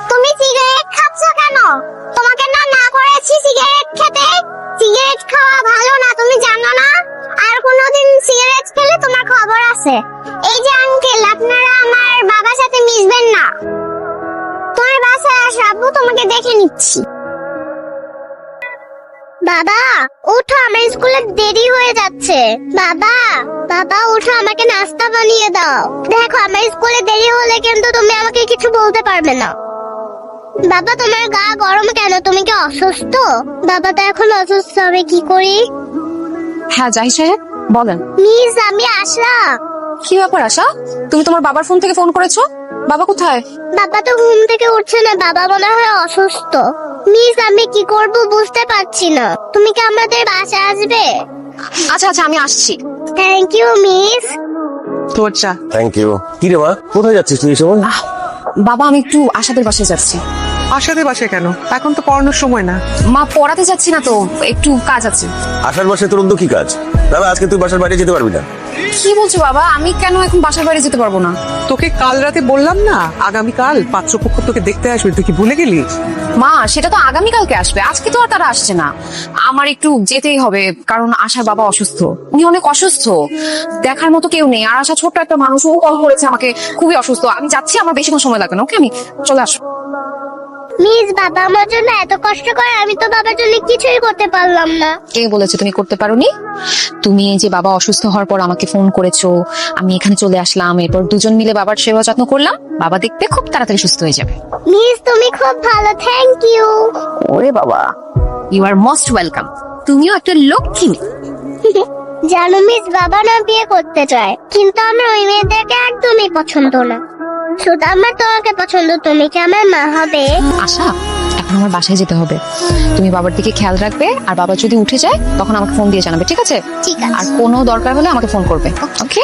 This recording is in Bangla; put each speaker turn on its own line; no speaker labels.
তুমি সিগারেট খাচ্ছ কেন? তোমাকে না না করেছি সিগারেট খেতে। সিগারেট খাওয়া ভালো না, তুমি জানো না? আর কোনোদিন সিগারেট খেলে তোমার খবর আছে। এই যে আঙ্কেল, আপনারা আমার বাবার সাথে মিশবেন না। তোমার বাসায় আসো, আব্বু তোমাকে দেখে নিচ্ছি। বাবা উঠো, আমার স্কুলে দেরি হয়ে যাচ্ছে। বাবা বাবা উঠো, আমাকে নাস্তা বানিয়ে দাও। দেখো আমার স্কুলে দেরি হলে কিন্তু তুমি আমাকে কিছু বলতে পারবে না। বাবা তোমার গা গরম কেন? তুমি কি অসুস্থ? বাবা তো এখন অসুস্থ, হবে কি করি?
হ্যাঁ জাহিদ সাহেব বলেন।
মিস আমি আসলাম।
কি ব্যাপার আশা, তুমি তোমার বাবার ফোন থেকে ফোন করেছো? বাবা কোথায়?
বাবা তো ঘুম থেকে উঠছে না, বাবা মনে হয় অসুস্থ। মিস আমি কি করব বুঝতে পারছি না। তুমি কি আমাদের বাসায় আসবে?
আচ্ছা আচ্ছা আমি আসছি।
Thank you miss.
তোর চা।
Thank you. কি রে মা, কোথায় যাচ্ছিস তুই এই সময়?
বাবা আমি একটু আশাদের বাসায় যাচ্ছি।
আশাদের বাসায় কেন? এখন তো পড়ানোর সময় না।
মা পড়াতে যাচ্ছি না তো, একটু কাজ আছে।
আসার বাসায় তোর অন্য কি কাজ? না আজকে তুই বাসার বাইরে যেতে পারবি না।
কি বলছো বাবা? আমি কেন এখন বাসার বাইরে যেতে পারবো না?
তোকে কাল রাতে বললাম না আগামীকাল পাত্রপক্ষ তোকে দেখতে আসবে, তুই কি ভুলে গেলি?
মা সেটা তো আগামীকালকে আসবে, আজকে তো আর তারা আসছে না। আমার একটু যেতেই হবে, কারণ আশার বাবা অসুস্থ, উনি অনেক অসুস্থ, দেখার মতো কেউ নেই। আর আশা ছোট্ট একটা মানুষ, ও কল করেছে আমাকে, খুবই অসুস্থ। আমি যাচ্ছি, আমার বেশিক্ষণ সময় লাগবে না। ওকে আমি চলে আসবো।
মিস বাবা আমার জন্য এত কষ্ট করে, আমি তো বাবার জন্য কিছুই করতে পারলাম না।
কে বলেছে তুমি করতে পারোনি? তুমি এই যে বাবা অসুস্থ হওয়ার পর আমাকে ফোন করেছো, আমি এখানে চলে আসলাম, এরপর দুজন মিলে বাবার সেবা যত্ন করলাম। বাবা দেখবে খুব তাড়াতাড়ি সুস্থ হয়ে যাবে।
মিস তুমি খুব ভালো, থ্যাংক ইউ।
ওরে বাবা, ইউ আর মোস্ট ওয়েলকাম। তুমিও একটা লক্ষ্মী মেয়ে।
জানো মিস বাবা না বিয়ে করতে চায়, কিন্তু আমার ওই মেয়েদেরকে একদমই পছন্দ না। শুধু আমার তোমাকে পছন্দ। তুমি কি আমার মা হবে?
আশা এখন আমার বাসায় যেতে হবে, তুমি বাবার দিকে খেয়াল রাখবে, আর বাবা যদি উঠে যায় তখন আমাকে ফোন দিয়ে জানাবে, ঠিক আছে?
ঠিক আছে।
আর কোনো দরকার হলে আমাকে ফোন করবে, ওকে?